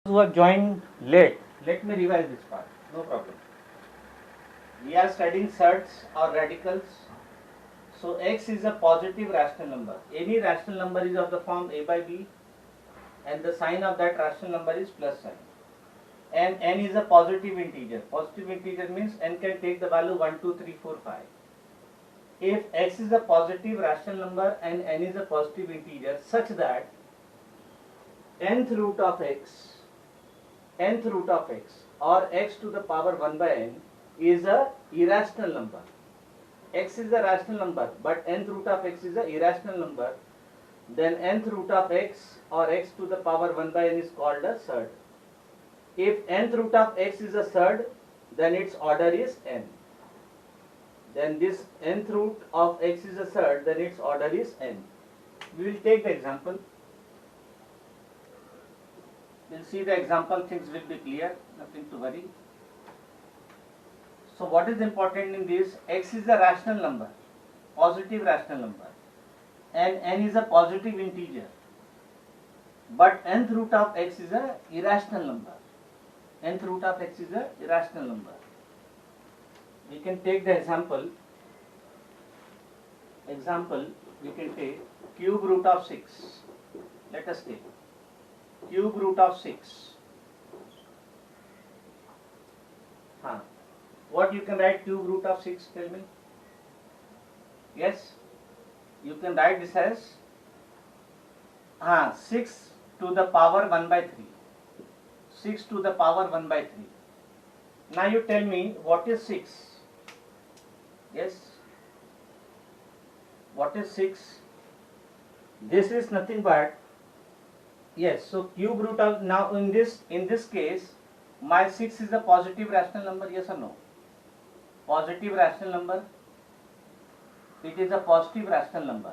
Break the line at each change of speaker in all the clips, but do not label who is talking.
Who have joined late, let me revise this part, no problem. We are studying surds or radicals. So x is a positive rational number. Any rational number is of the form a by b, and the sign of that rational number is plus sign. And n is a positive integer. Positive integer means n can take the value 1, 2, 3, 4, 5. If x is a positive rational number and n is a positive integer such that nth root of x or x to the power 1 by n is a irrational number. X is a rational number, but nth root of x is a irrational number. Then nth root of x or x to the power 1 by n is called a surd. If nth root of x is a surd, then its order is n. Then this nth root of x is a surd, then its order is n. We will take the example. We'll see the example, things will be clear, nothing to worry. So what is important in this? X is a rational number, positive rational number, and n is a positive integer. But nth root of x is a irrational number. Nth root of x is a irrational number. We can take the example. We can take cube root of 6. Let us take cube root of 6. What you can write cube root of 6? Tell me. Yes, you can write this as 6 to the power 1 by 3. 6 to the power 1 by 3. Now you tell me what is 6? Yes, what is 6? This is nothing but, yes, so cube root of, now in this case my 6 is a positive rational number, yes or no? Positive rational number. It is a positive rational number.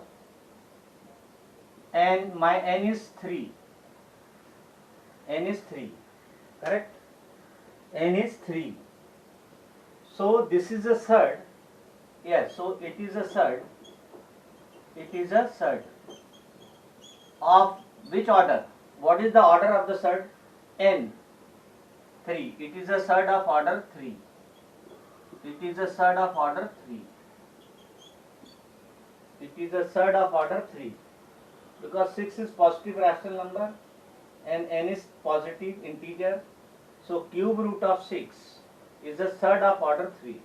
And my n is 3. N is 3. Correct? N is 3. So this is a surd. Yes, so it is a surd. It is a surd. Of which order? What is the order of the surd? N. 3. It is a surd of order 3. It is a surd of order 3. It is a surd of order 3. Because 6 is positive rational number and n is positive integer. So cube root of 6 is a surd of order 3.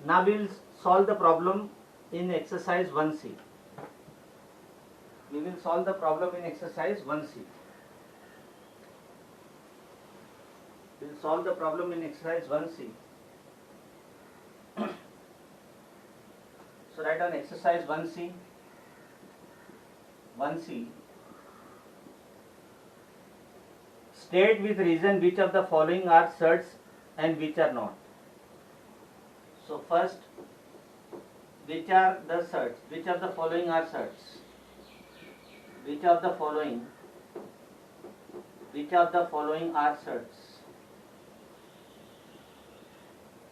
Now we will solve the problem in exercise 1C. We will solve the problem in exercise 1C. We will solve the problem in exercise 1C. So write down exercise 1C. 1C. State with reason which of the following are surds and which are not. So first, which are the surds? Which of the following are surds? Which of the following are surds?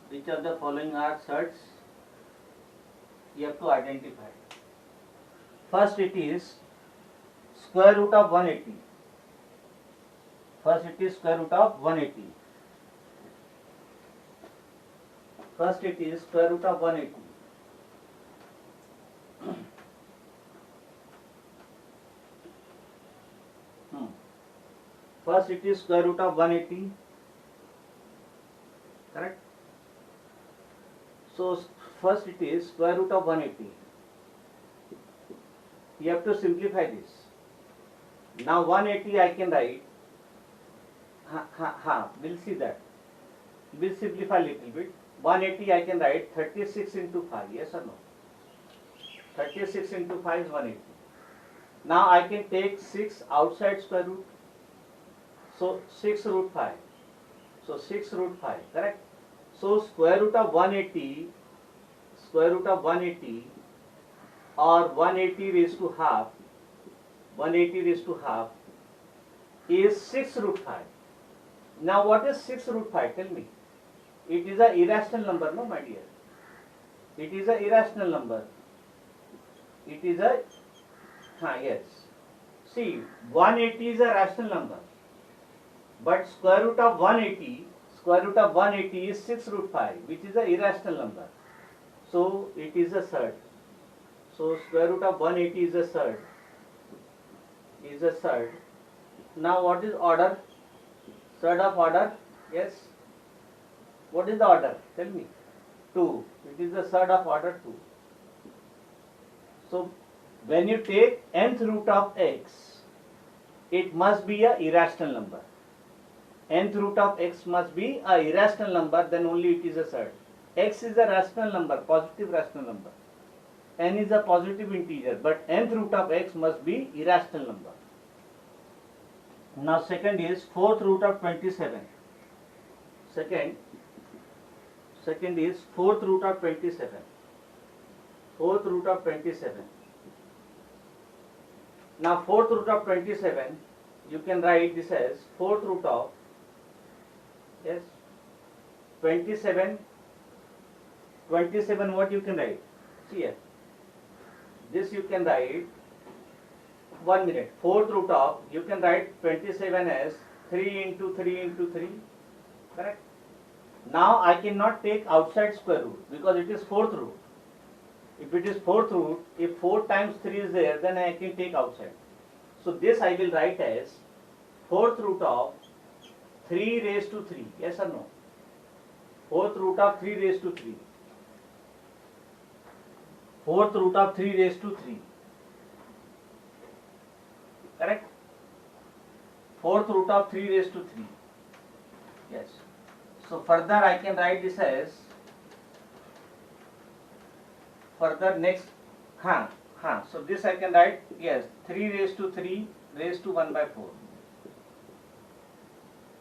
Which of the following are surds? You have to identify. First it is square root of 180. First it is square root of 180. First it is square root of 180. First it is square root of 180. Correct? So first it is square root of 180. You have to simplify this. Now 180 I can write. We'll see that. We'll simplify a little bit. 180 I can write 36 into 5. Yes or no? 36 into 5 is 180. Now I can take 6 outside square root. So 6 root 5. So 6 root 5. Correct? So square root of 180 or 180 raised to half is 6 root 5. Now what is 6 root 5? Tell me. It is a irrational number, no my dear. It is a irrational number. It is a, yes. See, 180 is a rational number, but square root of 180 is 6 root 5, which is an irrational number. So it is a surd. So square root of 180 is a surd. Now what is order? Surd of order? Yes. What is the order? Tell me. 2. It is the surd of order 2. So when you take nth root of x, it must be a irrational number. Nth root of x must be a irrational number, then only it is a surd. X is a rational number, positive rational number. N is a positive integer, but nth root of x must be irrational number. Now second is fourth root of 27. Second is fourth root of 27. Fourth root of 27. Now fourth root of 27, you can write this as fourth root of 27. 27 what you can write? See here. This you can write 1 minute. Fourth root of, you can write 27 as 3 into 3 into 3. Correct? Now I cannot take outside square root because it is fourth root. If it is fourth root, if 4 times 3 is there, then I can take outside. So this I will write as fourth root of 3 raised to 3. Yes or no? Fourth root of 3 raised to 3. Fourth root of 3 raised to 3. Correct? Fourth root of 3 raised to 3. Yes. So further I can write this as further next. So this I can write, yes, 3 raised to 3 raised to 1 by 4.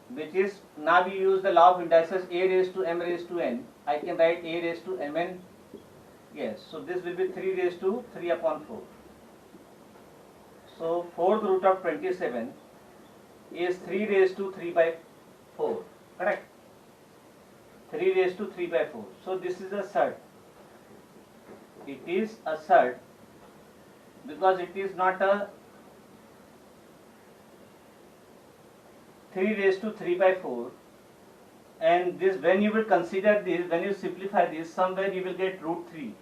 Which is, now we use the law of indices a raised to m raised to n. I can write a raised to mn. Yes, so this will be 3 raised to 3 upon 4. So fourth root of 27 is 3 raised to 3 by 4. Correct? 3 raised to 3 by 4. So this is a surd. It is a surd because it is not a 3 raised to 3 by 4. And this, when you will consider this, when you simplify this, somewhere you will get root 3.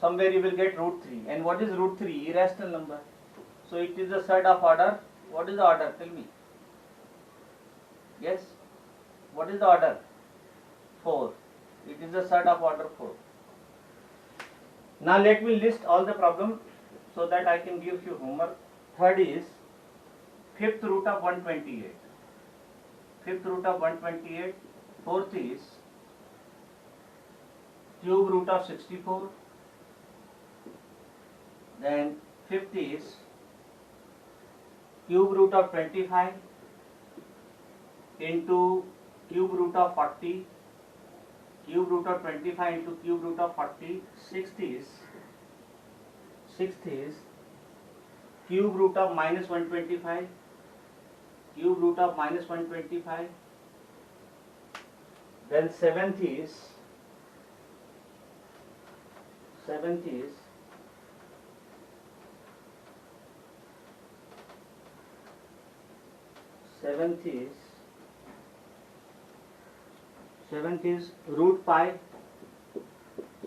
Somewhere you will get root 3. And what is root 3? Irrational number. So it is a surd of order. What is the order? Tell me. Yes? What is the order? 4. It is a surd of order 4. Now let me list all the problems so that I can give you homework. Third is fifth root of 128. Fifth root of 128. Fourth is cube root of 64. Then fifth is cube root of 25 into cube root of 40. Cube root of 25 into cube root of 40. Sixth is cube root of minus 125. Cube root of minus 125. Then seventh is root pi.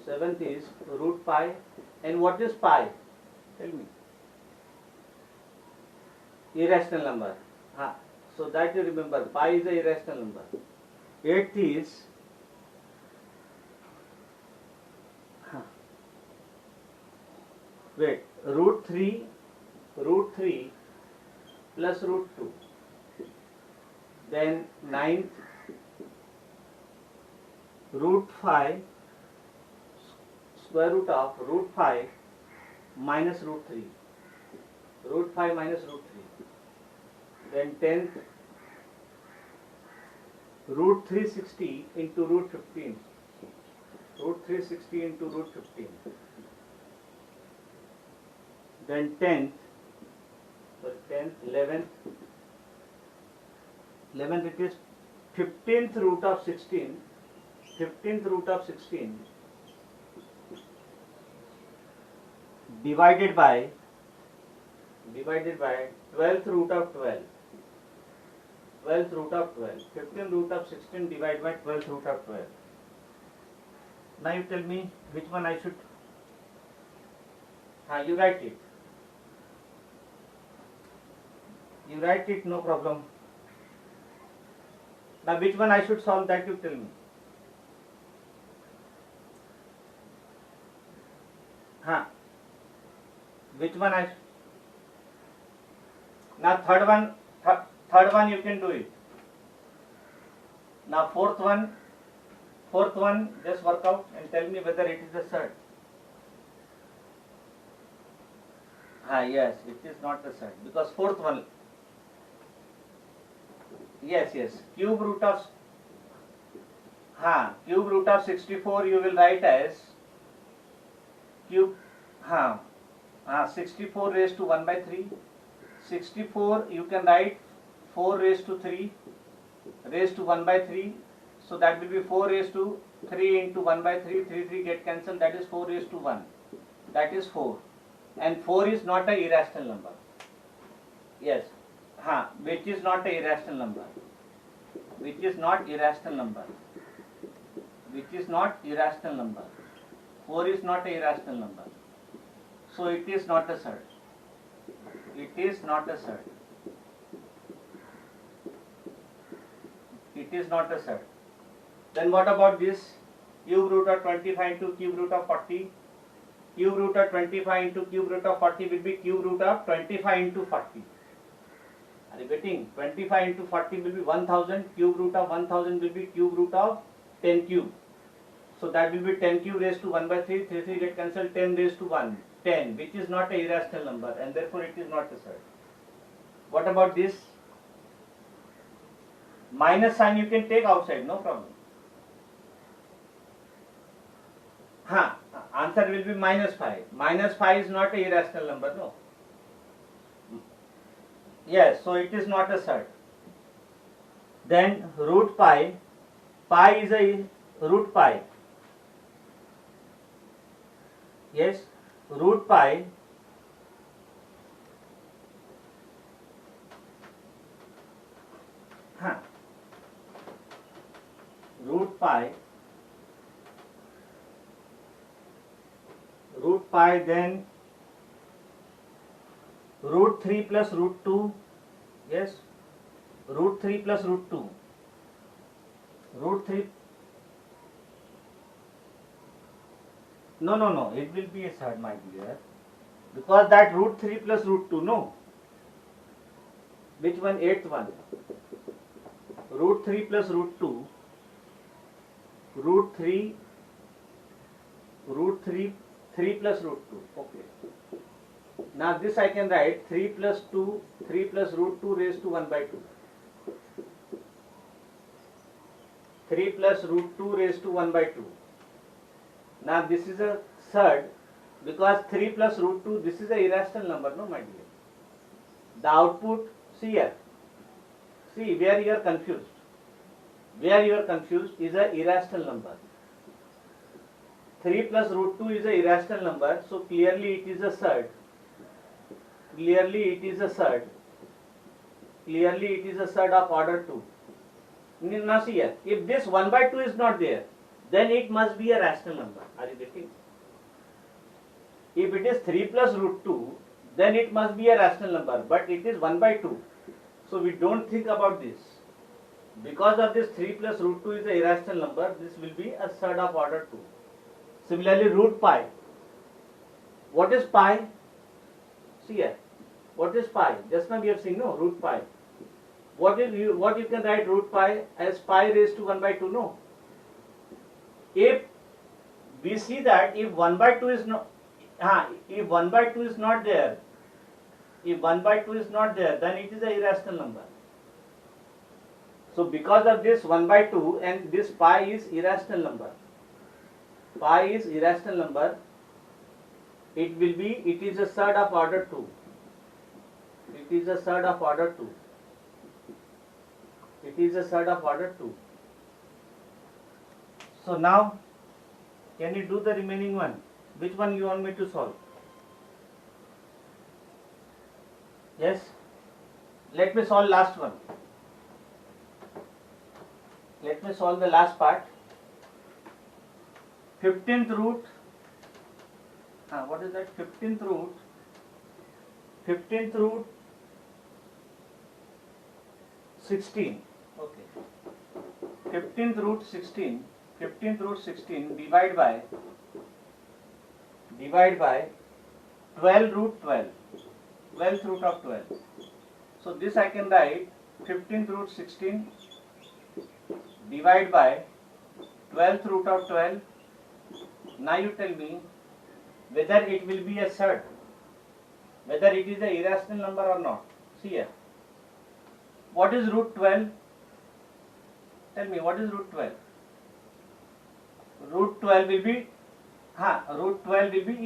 Seventh is root pi. And what is pi? Tell me. Irrational number. So that you remember, pi is a irrational number. Eighth is root 3 plus root 2. Then ninth, root 5 square root of root 5 minus root 3. Root 5 minus root 3. Then 10th, root 360 into root 15. Root 360 into root 15. Then 11th, 11th it is 15th root of 16. 15th root of 16 divided by divided by 12th root of 12. 12th root of 12. 15th root of 16 divided by 12th root of 12. Now you tell me which one I should. You write it. You write it, no problem. Now which one I should solve, that you tell me. Which one I should? Now third one you can do it. Now fourth one just work out and tell me whether it is a surd. Yes, it is not a surd because fourth one. Yes, cube root of 64 you will write as cube 64 raised to 1 by 3. 64 you can write 4 raised to 3 raised to 1 by 3. So that will be 4 raised to 3 into 1 by 3. 3 get cancelled. That is 4 raised to 1. That is 4. And 4 is not a irrational number. Yes. Which is not a irrational number. Which is not irrational number. Which is not irrational number. 4 is not a irrational number. So it is not a surd. It is not a surd. It is not a surd. Then what about this? Cube root of 25 into cube root of 40. Cube root of 25 into cube root of 40 will be cube root of 25 into 40. Are you getting? 25 into 40 will be 1000. Cube root of 1000 will be cube root of 10 cube. So that will be 10 cube raised to 1 by 3. 3 get cancelled. 10 raised to 1. 10, which is not a irrational number, and therefore it is not a surd. What about this? Minus sign you can take outside, no problem. Answer will be minus 5. Minus 5 is not a irrational number, no. Yes, so it is not a surd. Then root pi. Pi is a root pi. Yes, root pi root pi then root 3 plus root 2. Yes, root 3 plus root 2. Root 3. No, it will be a surd, my dear, because that root 3 plus root 2, no. Which one? Eighth one. Root 3 plus root 2. Root 3 plus root 2. Okay. Now this I can write 3 plus root 2 raised to 1 by 2. 3 plus root 2 raised to 1 by 2. Now this is a surd because 3 plus root 2, this is a irrational number, no, my dear. The output, see here. See where you are confused. Where you are confused is a irrational number. 3 plus root 2 is a irrational number, so clearly it is a surd. Clearly it is a surd. Clearly it is a surd of order 2. Now see here, if this 1 by 2 is not there, then it must be a rational number. Are you getting? If it is 3 plus root 2, then it must be a rational number, but it is 1 by 2. So we don't think about this. Because of this 3 plus root 2 is a irrational number, this will be a surd of order 2. Similarly, root pi. What is pi? See here. What is pi? Just now we have seen, no, root pi. What you can write root pi as pi raised to 1 by 2, no. If we see that if 1 by 2 is not, if 1 by 2 is not there, then it is a irrational number. So because of this 1 by 2 and this pi is irrational number. Pi is irrational number. It is a surd of order 2. It is a surd of order 2. It is a surd of order 2. So now, can you do the remaining one? Which one you want me to solve? Yes. Let me solve last one. Let me solve the last part. 15th root. What is that? 15th root. 15th root 16. Okay. 15th root 16. 15th root 16 divide by 12 root 12. 12th root of 12. So this I can write 15th root 16 divide by 12th root of 12. Now you tell me whether it will be a surd, whether it is an irrational number or not. See here. What is root 12? Tell me, what is root 12? Root 12 will be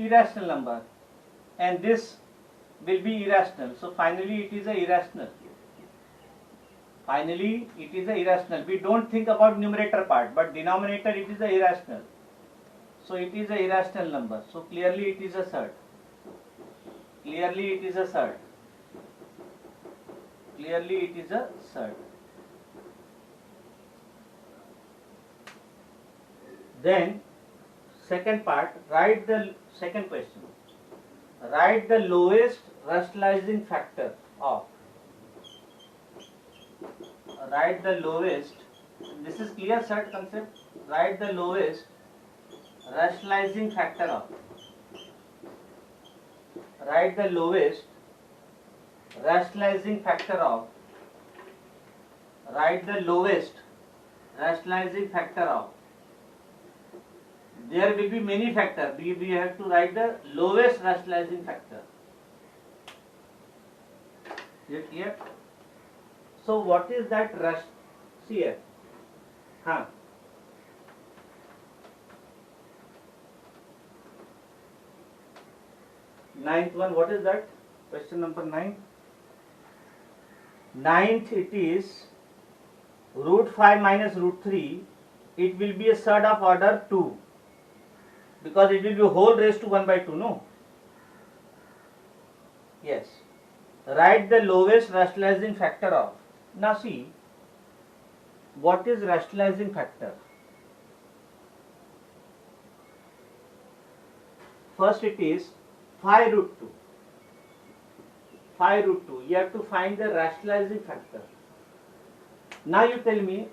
irrational number, and this will be irrational. So finally it is a irrational. Finally it is a irrational. We don't think about numerator part, but denominator it is a irrational. So it is a irrational number. So clearly it is a surd. Clearly it is a surd. Clearly it is a surd. Then second part, write the second question. Write the lowest rationalizing factor of. Write the lowest. This is clear surd concept. Write the lowest rationalizing factor of. Write the lowest rationalizing factor of. Write the lowest rationalizing factor of. There will be many factors. We have to write the lowest rationalizing factor. Is it clear? So what is that see here. Ninth one, what is that? Question number 9. Ninth, it is root 5 minus root 3. It will be a surd of order 2. Because it will be whole raised to 1 by 2, no? Yes. Write the lowest rationalizing factor of. Now see, what is rationalizing factor? First it is 5 root 2. 5 root 2. You have to find the rationalizing factor. Now you tell me,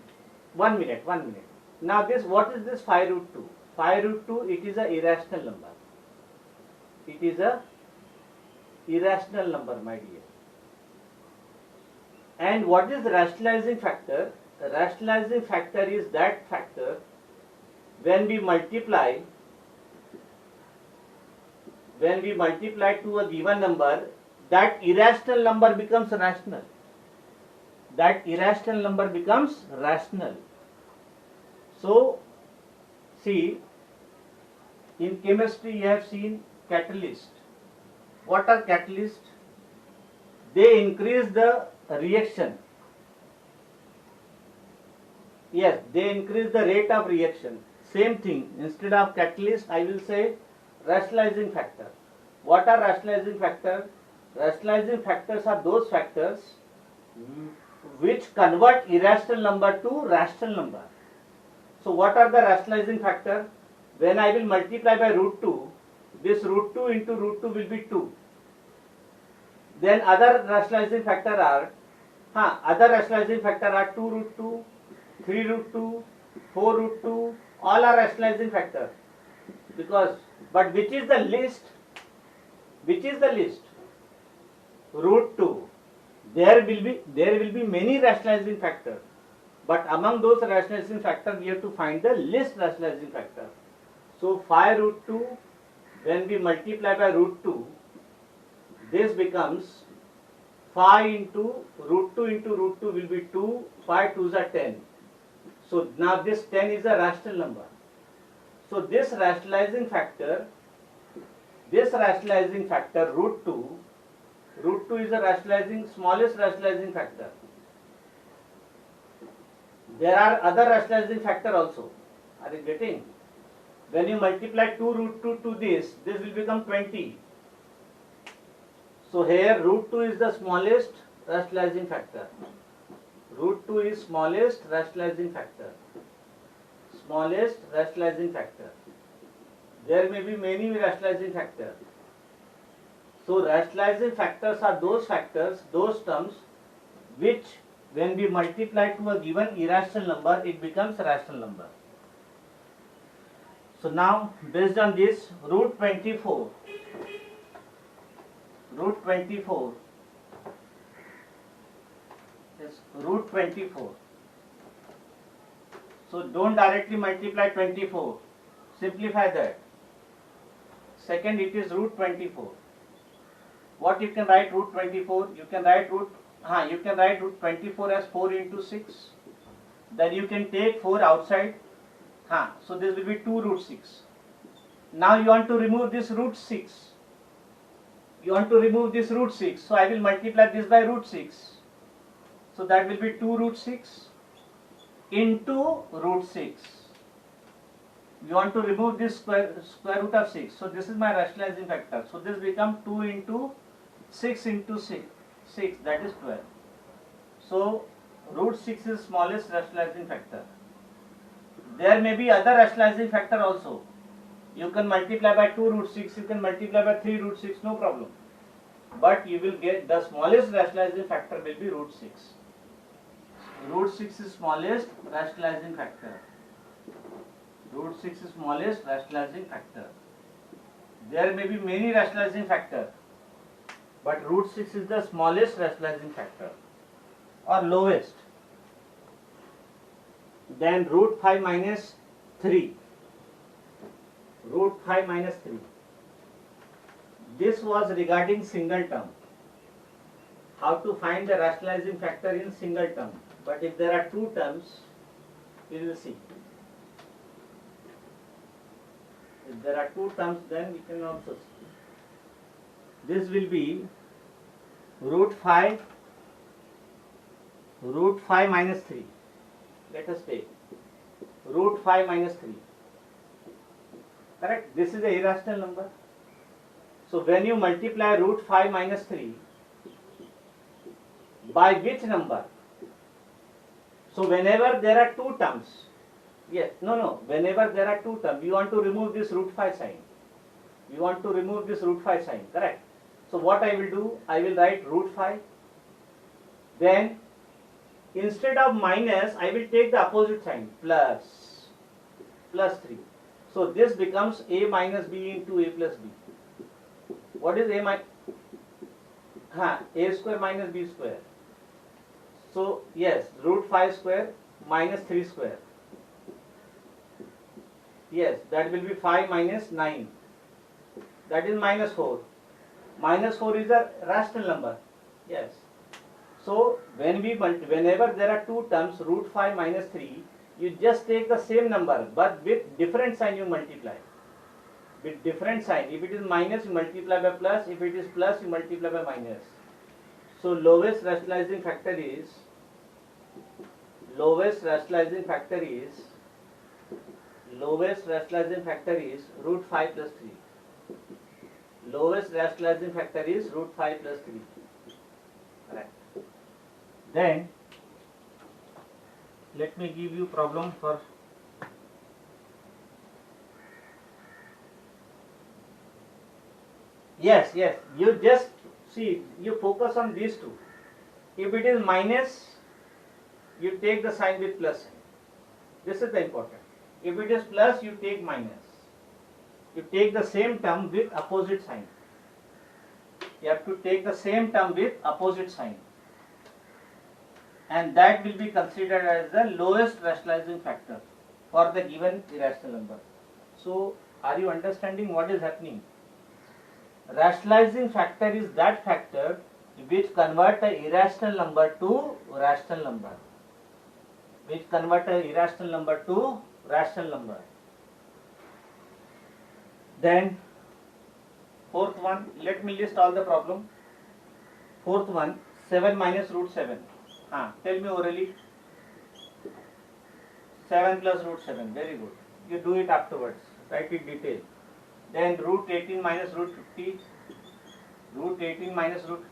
1 minute. Now this, what is this 5 root 2? 5 root 2, it is a irrational number. It is a irrational number, my dear. And what is the rationalizing factor? The rationalizing factor is that factor when we multiply to a given number, that irrational number becomes rational. That irrational number becomes rational. So, see, in chemistry you have seen catalyst. What are catalysts? They increase the reaction. Yes, they increase the rate of reaction. Same thing, instead of catalyst I will say rationalizing factor. What are rationalizing factors? Rationalizing factors are those factors which convert irrational number to rational number. So what are the rationalizing factors? When I will multiply by root 2, this root 2 into root 2 will be 2. Then other rationalizing factor are 2 root 2, 3 root 2, 4 root 2, all are rationalizing factors. But which is the least? Which is the least? Root 2. There will be many rationalizing factors. But among those rationalizing factors, we have to find the least rationalizing factor. So 5 root 2, when we multiply by root 2, this becomes 5 into root 2 will be 2, 5 2s are 10. So now this 10 is a rational number. So this rationalizing factor root 2 is a smallest rationalizing factor. There are other rationalizing factor also. Are you getting? When you multiply 2 root 2 to this will become 20. So here root 2 is the smallest rationalizing factor. Root 2 is smallest rationalizing factor. Smallest rationalizing factor. There may be many rationalizing factors. So rationalizing factors are those factors, those terms which when we multiply to a given irrational number, it becomes a rational number. So now based on this, root 24 is root 24. So don't directly multiply 24, simplify that. Second, it is root 24. What you can write root 24? You can write root 24 as 4 into 6. Then you can take 4 outside. So this will be 2 root 6. Now you want to remove this root 6. So I will multiply this by root 6. So that will be 2 root 6 into root 6. You want to remove this square root of 6. So this is my rationalizing factor. So this becomes 2 into 6 into 6, that is 12. So root 6 is smallest rationalizing factor. There may be other rationalizing factor also. You can multiply by 2 root 6, you can multiply by 3 root 6, no problem. But you will get the smallest rationalizing factor will be root 6. Root 6 is smallest rationalizing factor. Root 6 is smallest rationalizing factor. There may be many rationalizing factors, but root 6 is the smallest rationalizing factor or lowest. Then root 5 minus 3. Root 5 minus 3. This was regarding single term. How to find the rationalizing factor in single term. But if there are two terms, we will see. If there are two terms, then we can also see. This will be root 5 minus 3. Let us take root 5 minus 3. Correct? This is a irrational number. So when you multiply root 5 minus 3 by which number? So whenever there are two terms, whenever there are two terms, you want to remove this root 5 sign. Correct? So what I will do, I will write root 5. Then instead of minus, I will take the opposite sign, plus 3. So this becomes a minus b into a plus b. What is a square minus b square. So yes, root 5 square minus 3 square. Yes, that will be 5 minus 9. That is minus 4. Minus 4 is a rational number. Yes. So whenever there are two terms, root 5 minus 3, you just take the same number, but with different sign you multiply. With different sign. If it is minus, you multiply by plus. If it is plus, you multiply by minus. So lowest rationalizing factor is root 5 plus 3. Lowest rationalizing factor is root 5 plus 3. Correct. Then let me give you problem for yes, you just see, you focus on these two. If it is minus, you take the sign with plus sign. This is the important. If it is plus, you take minus. You take the same term with opposite sign. You have to take the same term with opposite sign. And that will be considered as the lowest rationalizing factor for the given irrational number. So, are you understanding what is happening? Rationalizing factor is that factor which convert an irrational number to rational number. Then fourth one, let me list all the problem. Fourth one, 7 minus root 7. Tell me orally. 7 plus root 7, very good. You do it afterwards, write it detail. Then root 18 minus root 50. Root 18 minus root.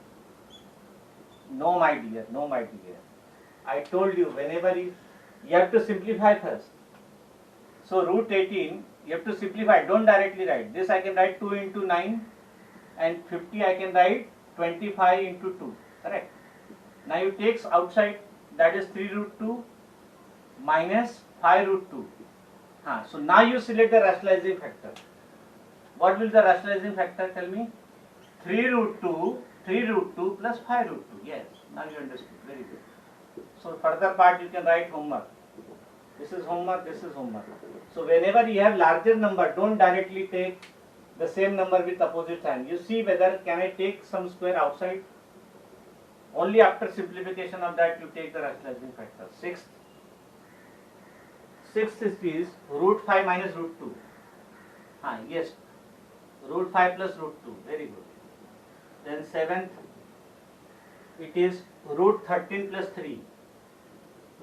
No, my dear. No, my dear. I told you whenever you have to simplify first. So root 18, you have to simplify. Don't directly write. This I can write 2 into 9 and 50 I can write 25 into 2. Correct. Now you take outside, that is 3 root 2 minus 5 root 2. So now you select the rationalizing factor. What will the rationalizing factor tell me? 3 root 2 plus 5 root 2. Yes, now you understood. Very good. So further part you can write homework. This is homework, this is homework. So whenever you have larger number, don't directly take the same number with opposite sign. You see whether can I take some square outside. Only after simplification of that you take the rationalizing factor. Sixth is root 5 minus root 2. Yes, root 5 plus root 2. Very good. Then seventh, it is root 13 plus 3.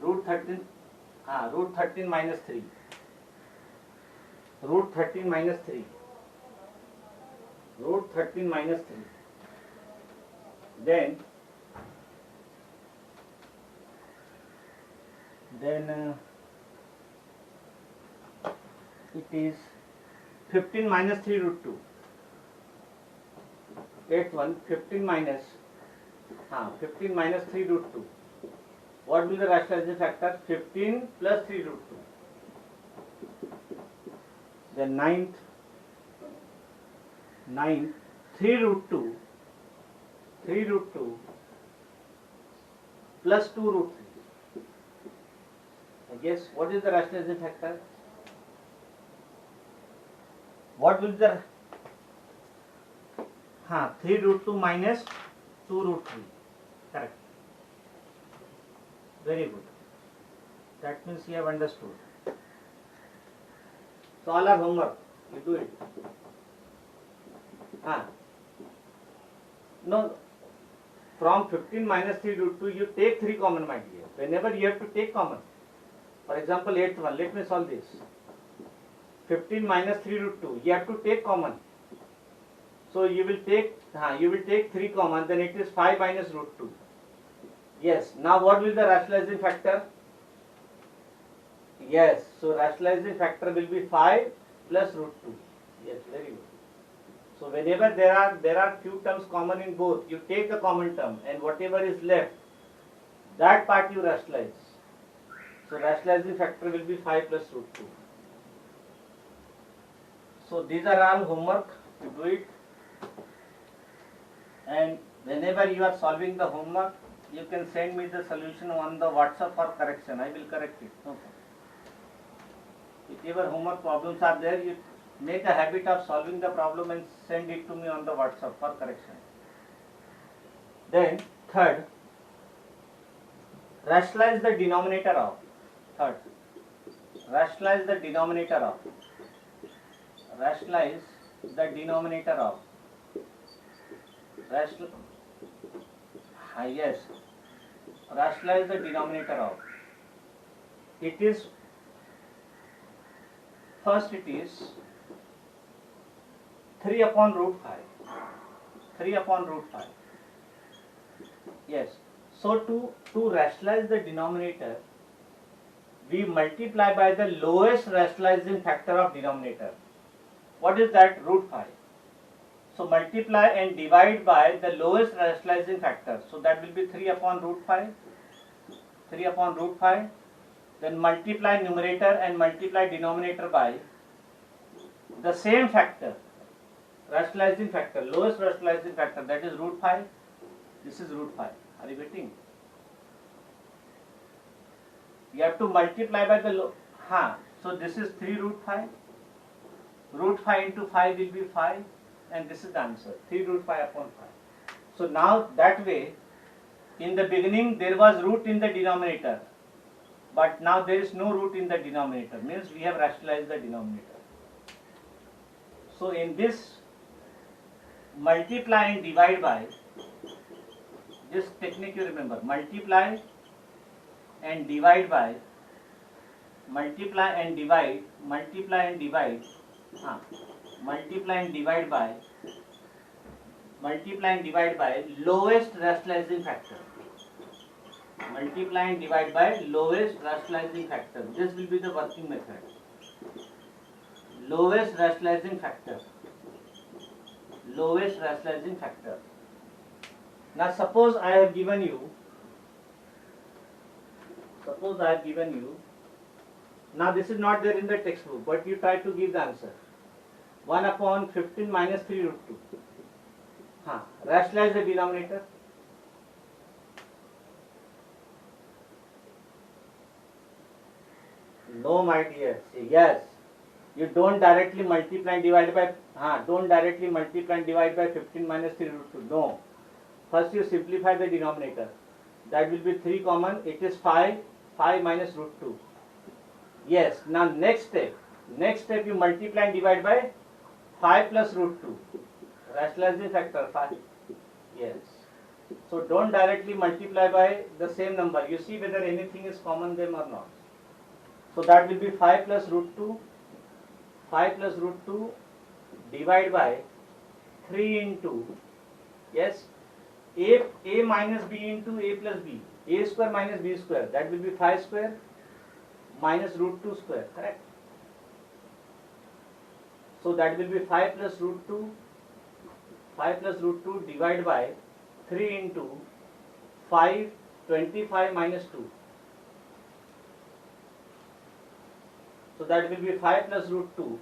Root 13 minus 3. Root 13 minus 3. Root 13 minus 3. Then it is 15 minus 3 root 2. Eighth one, 15 minus 3 root 2. What will the rationalizing factor? 15 plus 3 root 2. Then ninth, 3 root 2 plus 2 root 3. I guess what is the rationalizing factor? What will the 3 root 2 minus 2 root 3. Correct. Very good. That means you have understood. So all are homework. You do it. No. From 15 minus 3 root 2, you take 3 common, my dear. Whenever you have to take common. For example, 8th one. Let me solve this. 15 minus 3 root 2. You have to take common. So you will take 3 common. Then it is 5 minus root 2. Yes. Now what will the rationalizing factor? Yes. So rationalizing factor will be 5 plus root 2. Yes. Very good. So whenever there are few terms common in both, you take the common term and whatever is left, that part you rationalize. So rationalizing factor will be 5 plus root 2. So these are all homework. You do it. And whenever you are solving the homework, you can send me the solution on the WhatsApp for correction. I will correct it. No problem. Whatever homework problems are there, you make a habit of solving the problem and send it to me on the WhatsApp for correction. Then third, rationalize the denominator of. Rationalize the denominator of. Yes. Rationalize the denominator of. It is 3 upon root 5. 3 upon root 5. Yes. So to rationalize the denominator, we multiply by the lowest rationalizing factor of denominator. What is that? Root 5. So multiply and divide by the lowest rationalizing factor. So that will be 3 upon root 5. 3 upon root 5. Then multiply numerator and multiply denominator by the same factor. Rationalizing factor, lowest rationalizing factor, that is root 5. This is root 5. Are you getting? You have to multiply by the so this is 3 root 5. Root 5 into 5 will be 5. And this is the answer. 3 root 5 upon 5. So now that way, in the beginning there was root in the denominator. But now there is no root in the denominator. Means we have rationalized the denominator. So in this, multiply and divide by, this technique you remember, multiply and divide by, multiply and divide by multiply and divide by lowest rationalizing factor. Multiply and divide by lowest rationalizing factor. This will be the working method. Lowest rationalizing factor. Lowest rationalizing factor. Now suppose I have given you, now this is not there in the textbook, but you try to give the answer. 1 upon 15 minus 3 root 2. Rationalize the denominator. No, my dear. Say yes. You don't directly multiply and divide by. Don't directly multiply and divide by 15 minus 3 root 2. No. First you simplify the denominator. That will be 3 common. It is 5. 5 minus root 2. Yes. Now next step. You multiply and divide by 5 plus root 2. Rationalizing factor 5. Yes. So don't directly multiply by the same number. You see whether anything is common them or not. So that will be 5 plus root 2. 5 plus root 2 divide by 3 into, yes, a minus b into a plus b. A square minus b square. That will be 5 square minus root 2 square. Correct? So that will be 5 plus root 2. 5 plus root 2 divided by 3 into 5, 25 minus 2. So that will be 5 plus root 2.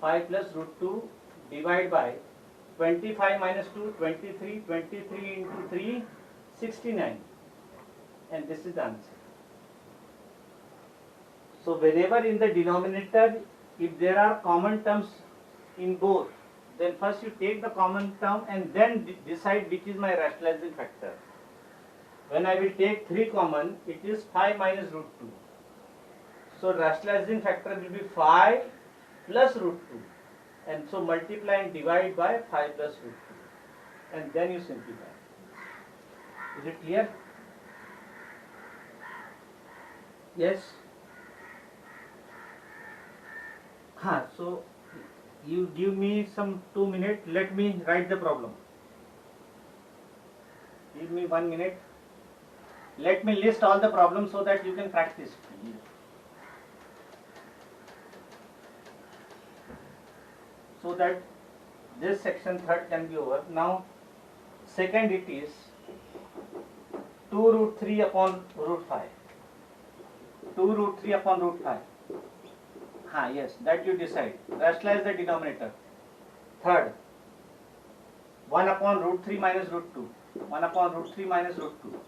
5 plus root 2 divided by 25 minus 2, 23. 23 into 3, 69. And this is the answer. So whenever in the denominator, if there are common terms in both, then first you take the common term and then decide which is my rationalizing factor. When I will take 3 common, it is 5 minus root 2. So rationalizing factor will be 5 plus root 2. And so multiply and divide by 5 plus root 2. And then you simplify. Is it clear? Yes? So you give me some 2 minutes. Let me write the problem. Give me 1 minute. Let me list all the problems so that you can practice. So that this section third can be over. Now second it is 2 root 3 upon root 5. 2 root 3 upon root 5. Yes, that you decide. Rationalize the denominator. Third, 1 upon root 3 minus root 2. 1 upon root 3 minus root 2.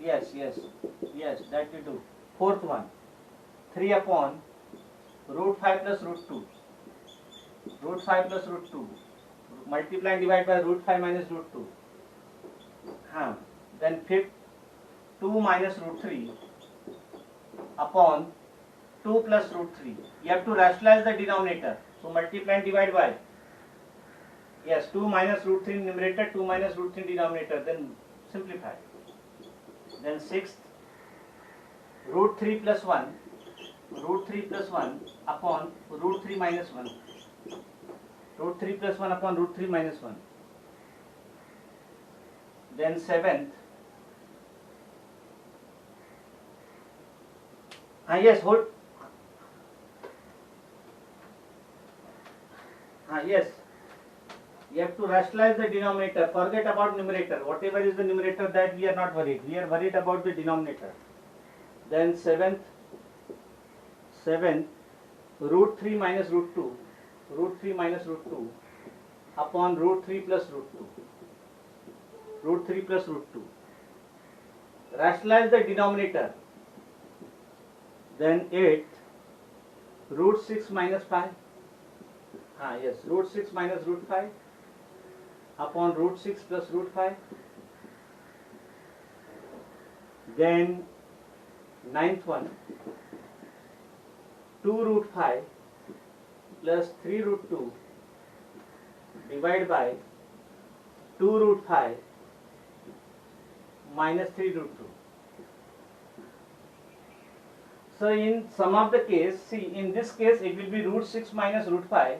Yes, that you do. Fourth one, 3 upon root 5 plus root 2. Root 5 plus root 2. Multiply and divide by root 5 minus root 2. Then fifth, 2 minus root 3 upon 2 plus root 3. You have to rationalize the denominator. So multiply and divide by. Yes, 2 minus root 3 numerator, 2 minus root 3 denominator. Then simplify. Then sixth, root 3 plus 1. Root 3 plus 1 upon root 3 minus 1. Root 3 plus 1 upon root 3 minus 1. Then seventh, yes, hold. Yes, you have to rationalize the denominator. Forget about numerator. Whatever is the numerator, that we are not worried. We are worried about the denominator. Then seventh, root 3 minus root 2. Root 3 minus root 2 upon root 3 plus root 2. Root 3 plus root 2. Rationalize the denominator. Then 8, root 6 minus 5. Yes, root 6 minus root 5 upon root 6 plus root 5. Then ninth one, 2 root 5 plus 3 root 2 divided by 2 root 5 minus 3 root 2. So in some of the case, see in this case it will be root 6 minus root 5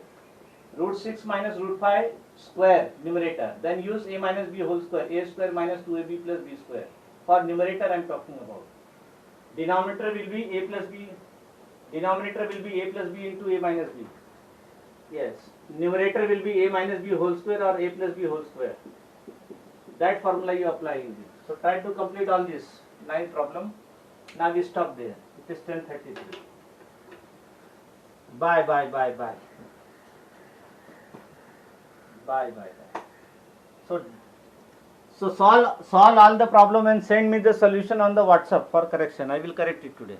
root 6 minus root 5 square numerator. Then use a minus b whole square, a square minus 2ab plus b square. For numerator I am talking about. Denominator will be a plus b. Denominator will be a plus b into a minus b. Yes. Numerator will be a minus b whole square or a plus b whole square. That formula you apply in this. So try to complete all this 9th problem. Now we stop there. It is 10:33. Bye. So solve all the problem and send me the solution on the WhatsApp for correction. I will correct it today.